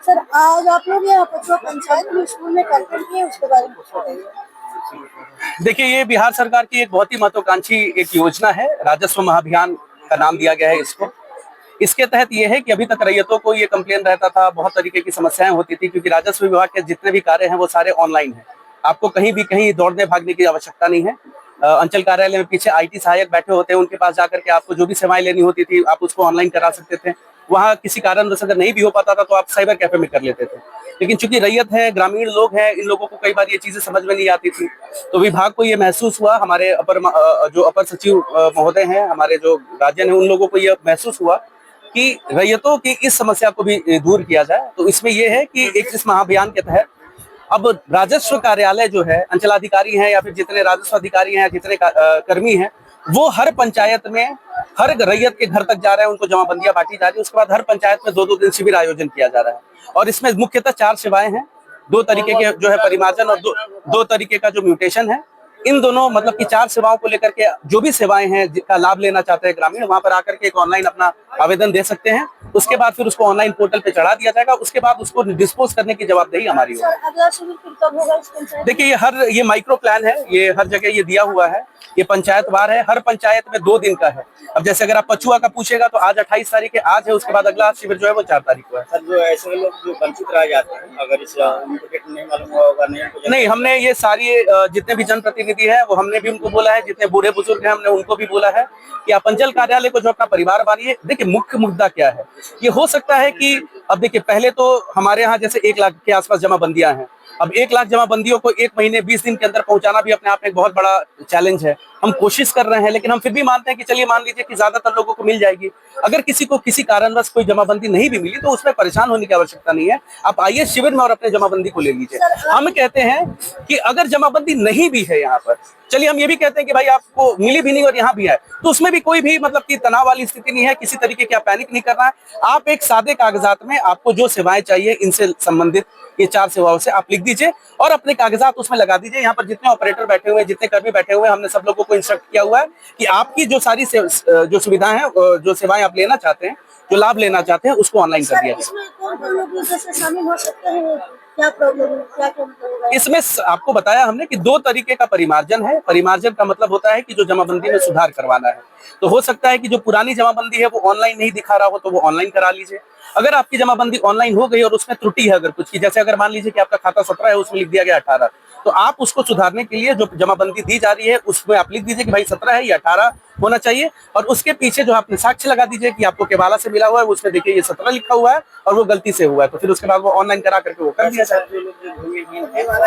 Sir, आज आप लोग यहाँ पचुआ पंचायत में स्कूल में कैंपेन किए, उसके बारे में बताइए। देखिए, ये बिहार सरकार की एक बहुत ही महत्वाकांक्षी एक योजना है, राजस्व महाअभियान का नाम दिया गया है इसको। इसके तहत ये है कि अभी तक रैयतों को ये कंप्लेन रहता था, बहुत तरीके की समस्याएं होती थी, क्योंकि राजस्व विभाग के जितने भी कार्य हैं वो सारे ऑनलाइन हैं। आपको कहीं भी कहीं दौड़ने भागने की आवश्यकता नहीं है। अंचल कार्यालय में पीछे IT सहायक बैठे होते हैं, उनके पास जाकर के आपको जो भी सेवाएं लेनी होती थी आप उसको ऑनलाइन करा सकते थे। वहाँ किसी कारणवश अगर नहीं भी हो पाता था तो आप साइबर कैफे में कर लेते थे। लेकिन चूंकि रैयत है, ग्रामीण लोग हैं, इन लोगों को कई बार ये चीजें समझ में नहीं आती थी, तो विभाग को ये महसूस हुआ, हमारे जो अपर सचिव महोदय हैं, हमारे जो गार्जियन है, उन लोगों को ये महसूस हुआ कि रैयतों की इस समस्या को भी दूर किया जाए। तो इसमें यह है कि एक इस महाअभियान के तहत अब राजस्व कार्यालय जो है, अंचलाधिकारी हैं या फिर जितने राजस्व अधिकारी हैं, जितने कर्मी हैं, वो हर पंचायत में हर रैयत के घर तक जा रहे हैं, उनको जमाबंदियां बांटी जा रही है। उसके बाद हर पंचायत में 2-2 दिन शिविर आयोजन किया जा रहा है और इसमें मुख्यतः 4 सेवाएं हैं। 2 तरीके के जो है परिमार्जन और दो तरीके का जो म्यूटेशन है। इन दोनों मतलब कि 4 सेवाओं को लेकर के जो भी सेवाएं हैं जिसका लाभ लेना चाहते हैं ग्रामीण, वहां पर आकर के एक ऑनलाइन अपना आवेदन दे सकते हैं। उसके बाद फिर उसको ऑनलाइन पोर्टल पे चढ़ा दिया जाएगा। उसके बाद उसको डिस्पोज करने की जवाबदेही हमारी होगी। अगला शिविर फिर कब होगा इस पंचायत? देखिए, ये माइक्रो प्लान है, ये हर जगह ये दिया हुआ है, ये पंचायत वार है, हर पंचायत में 2 दिन का है। अब जैसे अगर आप पचुआ का पूछेगा तो आज 28 तारीख है, आज है, उसके बाद अगला शिविर जो है वो 4 तारीख को है। सर, जो ऐसे लोग जो वंचित रह जाते हैं, अगर इस उनको टिकट नहीं मालूम होगा, नहीं, हमने ये सारी जितने भी जनप्रतिनिधि हैं वो हमने भी उनको बोला है, जितने बूढ़े बुजुर्ग हैं हमने उनको भी बोला है कि आप अंचल कार्यालय को जो अपना परिवार मानिए। देखिए, मुख्य मुद्दा क्या है, ये हो सकता है कि अब देखिए, पहले तो हमारे यहाँ जैसे 1 लाख के आसपास जमाबंदियां हैं। अब 1 लाख जमाबंदियों को 1 महीने 20 दिन के अंदर पहुंचाना भी अपने आप में एक बहुत बड़ा चैलेंज है। हम कोशिश कर रहे हैं, लेकिन हम फिर भी मानते हैं कि चलिए मान लीजिए कि ज्यादातर लोगों को मिल जाएगी। अगर किसी को किसी कारणवश कोई जमाबंदी नहीं भी मिली तो उसमें परेशान होने की आवश्यकता नहीं है। आप आइए शिविर में और अपने जमाबंदी को ले लीजिए। हम कहते हैं कि अगर जमाबंदी नहीं भी है यहाँ पर, चलिए हम ये भी कहते हैं कि भाई आपको मिली भी नहीं और यहाँ भी है, तो उसमें भी कोई भी मतलब कि तनाव वाली स्थिति नहीं है, किसी तरीके की आप पैनिक नहीं करना है। आप एक सादे कागजात में आपको जो सेवाएं चाहिए इनसे संबंधित ये 4 सेवाओं से आप लिख दीजिए और अपने कागजात उसमें लगा दीजिए। यहाँ पर जितने ऑपरेटर बैठे हुए हैं, जितने कर्मी बैठे हुए हैं, हमने सब लोगों को इंस्ट्रक्ट किया हुआ है कि आपकी जो सारी जो सुविधाएं हैं, जो सेवाएं आप लेना चाहते हैं, जो लाभ लेना चाहते हैं, उसको ऑनलाइन कर दिया जाए। इसमें कौन-कौन लोग जैसे शामिल हो सकते हैं? क्या प्रॉब्लम है, क्या होगा? इसमें आपको बताया हमने कि 2 तरीके का परिमार्जन है। परिमार्जन का मतलब होता है कि जो जमाबंदी में सुधार करवाना है, तो हो सकता है कि जो पुरानी जमाबंदी है वो ऑनलाइन नहीं दिखा रहा हो तो वो ऑनलाइन करा लीजिए। अगर आपकी जमाबंदी ऑनलाइन हो गई और उसमें त्रुटि है अगर कुछ की, जैसे अगर मान लीजिए कि आपका खाता 17 है, उसमें लिख दिया गया 18, तो आप उसको सुधारने के लिए जो जमाबंदी दी जा रही है उसमें आप लिख दीजिए कि भाई 17 है या 18 होना चाहिए, और उसके पीछे जो आपने साक्ष्य लगा दीजिए कि आपको केवाला से मिला हुआ है, उसमें देखिए ये 17 लिखा हुआ है और वो गलती से हुआ है, तो फिर उसके बाद वो ऑनलाइन करा करके वो कर दिया जाए।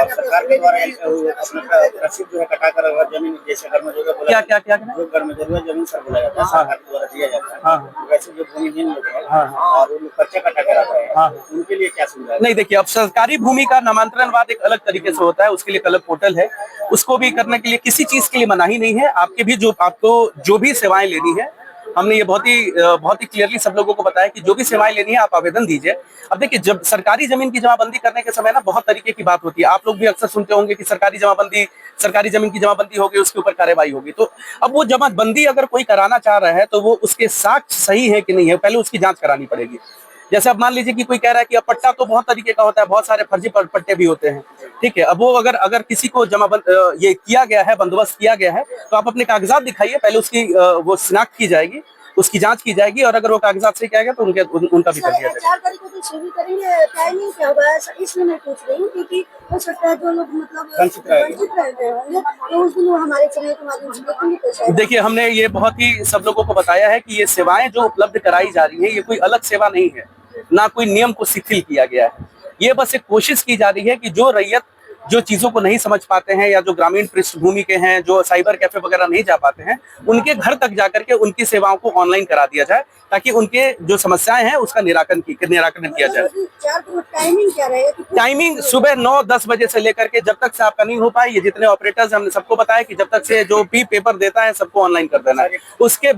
सरकार के द्वारा अपना रसीद जो है कटा कर जमीन, जैसे घर में जो क्या जो घर में जरूरत जमीन सर बोला जाता है, सरकार के द्वारा दिया जाता है, वैसे जो भूमिहीन लोग हैं और वो लोग पर्चा कटा कर आते हैं, उनके लिए क्या सुविधा है? नहीं, देखिए, अब सरकारी भूमि का नामांतरणवाद एक अलग तरीके से होता है, उसके लिए अलग पोर्टल है, उसको भी करने के लिए किसी चीज के लिए मनाही नहीं है। आपको जो भी सेवाएं लेनी है, हमने ये बहुत ही क्लियरली सब लोगों को बताया कि जो भी सेवाएं लेनी है आप आवेदन दीजिए। अब देखिए, जब सरकारी जमीन की जमाबंदी करने के समय ना बहुत तरीके की बात होती है। आप लोग भी अक्सर सुनते होंगे कि सरकारी जमीन की जमाबंदी होगी, उसके ऊपर कार्रवाई होगी। तो अब वो जमाबंदी अगर कोई कराना चाह रहा है तो वो उसके साक्ष्य सही है कि नहीं है, पहले उसकी जांच करानी पड़ेगी। जैसे अब मान लीजिए कि कोई कह रहा है कि अब पट्टा तो बहुत तरीके का होता है, बहुत सारे फर्जी पट्टे भी होते हैं, ठीक है। अब वो अगर किसी को ये किया गया है, बंदोबस्त किया गया है, तो आप अपने कागजात दिखाइए, पहले उसकी वो शिनाख्त की जाएगी, उसकी जांच की जाएगी, और अगर वो कागजात से किया गया तो उनका भी कर दिया जाएगा। 4 तारीख को तो शिविर करेंगे, टाइमिंग क्या होगा इसलिए मैं पूछ रही हूँ, क्योंकि हो सकता है जो लोग मतलब वंचित रह गए होंगे तो उस दिन वो हमारे चैनल के माध्यम से देखेंगे तो शायद। देखिए, हमने ये बहुत ही सब लोगों को बताया है कि ये सेवाएं जो उपलब्ध कराई जा रही है ये कोई अलग सेवा नहीं है, ना कोई नियम को शिथिल किया गया है। ये बस एक कोशिश की जा रही है कि जो रैयत जो चीजों को नहीं समझ पाते हैं या जो ग्रामीण पृष्ठभूमि के हैं, जो साइबर कैफे वगैरह नहीं जा पाते हैं, उनके घर तक जाकर के उनकी सेवाओं को ऑनलाइन करा दिया जाए, ताकि उनके जो समस्याएं हैं उसका निराकरण किया जाए। टाइमिंग क्या रहेगा? टाइमिंग सुबह 9-10 बजे से लेकर के जब तक से आपका नहीं हो पाए, ये जितने ऑपरेटर्स हमने सबको बताया कि जब तक से जो भी पेपर देता है सबको ऑनलाइन कर देना है। उसके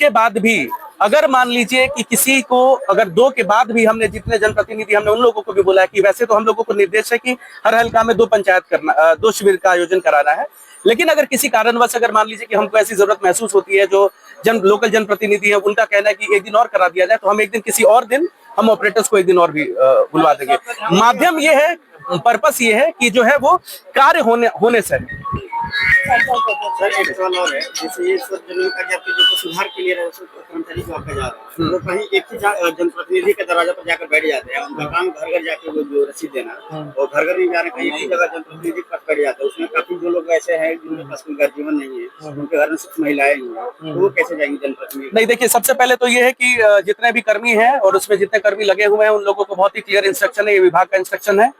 बाद भी अगर मान लीजिए कि किसी को अगर 2 के बाद भी, हमने जितने जनप्रतिनिधि हमने उन लोगों को भी बोला है कि वैसे तो हम लोगों को निर्देश है कि हर हल्का में 2 शिविर का आयोजन कराना है, लेकिन अगर किसी कारणवश अगर मान लीजिए कि हमको ऐसी जरूरत महसूस होती है जो लोकल जनप्रतिनिधि है, उनका कहना है कि एक दिन और करा दिया जाए, तो हम एक दिन किसी और दिन हम ऑपरेटर्स को एक दिन और भी बुलवा देंगे। माध्यम ये है, पर्पस ये है कि जो है वो कार्य होने से। सर एक सवाल और है, जैसे ये सब जमीन का आपके जो सुधार के लिए कर्मचारी जो आपका जा रहा है, वो कहीं एक ही जनप्रतिनिधि के दरवाजा पर जाकर बैठ जाते हैं, उनका काम घर घर जाके वो जो रसीद देना, और घर घर नहीं जा रहे, कहीं एक ही जगह जनप्रतिनिधि के पास बैठ जाते हैं। उसमें काफी जो लोग ऐसे हैं जिनके पास कोई घर जीवन नहीं है, उनके घर में सिर्फ महिलाएं ही हैं, तो वो कैसे जाएंगे जनप्रतिनिधि? नहीं, देखिए, सबसे पहले तो ये है कि जितने भी कर्मी हैं और उसमें जितने कर्मी लगे हुए हैं, उन लोगों को बहुत ही क्लियर इंस्ट्रक्शन है, ये विभाग का इंस्ट्रक्शन है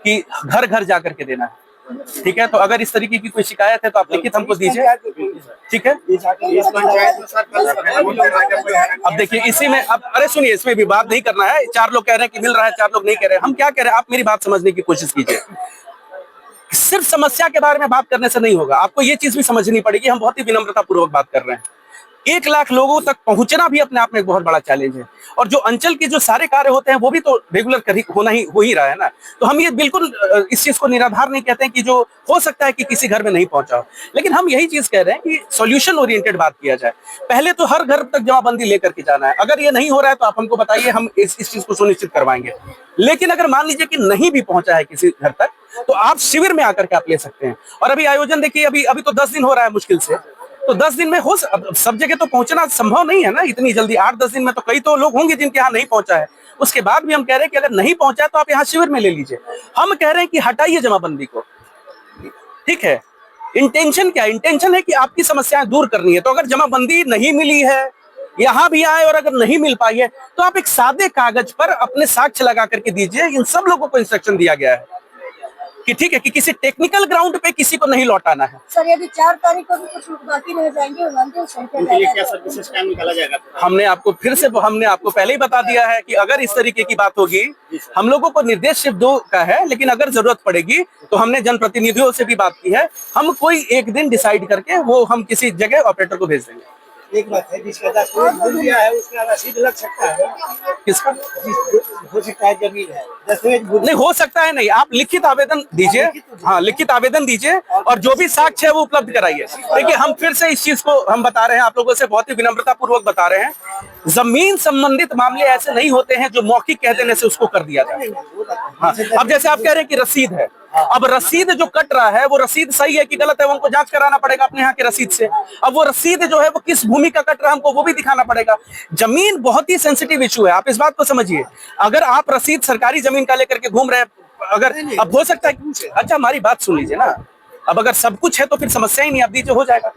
कि घर घर जाकर के देना है। ठीक है, तो अगर इस तरीके की कोई शिकायत है तो आप लिखित हमको दीजिए, ठीक है। अब देखिए, इसी में अब अरे सुनिए, इसमें विवाद नहीं करना है। 4 लोग कह रहे हैं कि मिल रहा है, 4 लोग नहीं कह रहे हैं। हम क्या कह रहे हैं, आप मेरी बात समझने की कोशिश कीजिए। सिर्फ समस्या के बारे में बात करने से नहीं होगा, आपको ये चीज भी समझनी पड़ेगी। हम बहुत ही विनम्रता पूर्वक बात कर रहे हैं। 1 लाख लोगों तक पहुंचना भी अपने आप में एक बहुत बड़ा चैलेंज है, और जो अंचल के जो सारे कार्य होते हैं वो भी तो रेगुलर हो ही रहा है ना। तो हम ये बिल्कुल इस चीज को निराधार नहीं कहते हैं कि जो हो सकता है कि किसी घर में नहीं पहुंचा हो, लेकिन हम यही चीज कह रहे हैं कि सॉल्यूशन ओरिएंटेड बात किया जाए। पहले तो हर घर तक जमाबंदी लेकर के जाना है। अगर ये नहीं हो रहा है तो आप हमको बताइए, हम इस चीज को सुनिश्चित करवाएंगे। लेकिन अगर मान लीजिए कि नहीं भी पहुंचा है किसी घर तक, तो आप शिविर में आकर के आप ले सकते हैं। और अभी आयोजन देखिए, अभी तो 10 दिन हो रहा है मुश्किल से, तो 10 दिन में सब जगह तो पहुंचना संभव नहीं है ना इतनी जल्दी। 8-10 दिन में तो कई तो लोग होंगे जिनके यहाँ नहीं पहुंचा है। उसके बाद भी हम कह रहे हैं कि अगर नहीं पहुंचा है तो आप यहाँ शिविर में ले लीजिए। हम कह रहे हैं कि हटाइए जमाबंदी को, ठीक है। इंटेंशन क्या है? इंटेंशन है कि आपकी समस्याएं दूर करनी है। तो अगर जमाबंदी नहीं मिली है, यहाँ भी आए और अगर नहीं मिल पाई है, तो आप एक सादे कागज पर अपने साक्ष्य लगा करके दीजिए। इन सब लोगों को इंस्ट्रक्शन दिया गया है कि ठीक है, कि किसी टेक्निकल ग्राउंड पे किसी को नहीं लौटाना है। सर, यदि 4 तारीख को भी कुछ लोग बाकी रह जाएंगे, उनके लिए क्या सर्विसेज टाइम निकाला जाएगा? हमने आपको पहले ही बता दिया है कि अगर इस तरीके की बात होगी, हम लोगों को निर्देश सिर्फ 2 का है, लेकिन अगर जरूरत पड़ेगी तो हमने जनप्रतिनिधियों से भी बात की है। हम कोई एक दिन डिसाइड करके वो हम किसी जगह ऑपरेटर को भेज देंगे। एक बात है, जिसका दस्तावेज दिया है उसका रसीद लग सकता है? किसका हो सकता है जमीन है, दस्तावेज नहीं हो सकता है। नहीं, आप लिखित आवेदन दीजिए। हाँ, लिखित आवेदन दीजिए और जो भी साक्ष्य है वो उपलब्ध कराइए। देखिए, हम फिर से इस चीज को हम बता रहे हैं, आप लोगों से बहुत ही विनम्रता पूर्वक बता रहे हैं, जमीन संबंधित मामले ऐसे नहीं होते हैं जो मौखिक कह देने से उसको कर दिया जाए। हाँ, अब जैसे आप कह रहे हैं कि रसीद है, अब रसीद जो कट रहा है वो रसीद सही है कि गलत है, वो हमको जांच कराना पड़ेगा अपने यहाँ के रसीद से। अब वो रसीद जो है वो किस भूमि का कट रहा है, हमको वो भी दिखाना पड़ेगा। जमीन बहुत ही सेंसिटिव इशू है, आप इस बात को समझिए। अगर आप रसीद सरकारी जमीन का लेकर के घूम रहे हैं, अगर अब हो सकता है, अच्छा हमारी बात सुन लीजिए ना, अब अगर सब कुछ है तो फिर समस्या ही नहीं, आप दीजिए, हो जाएगा।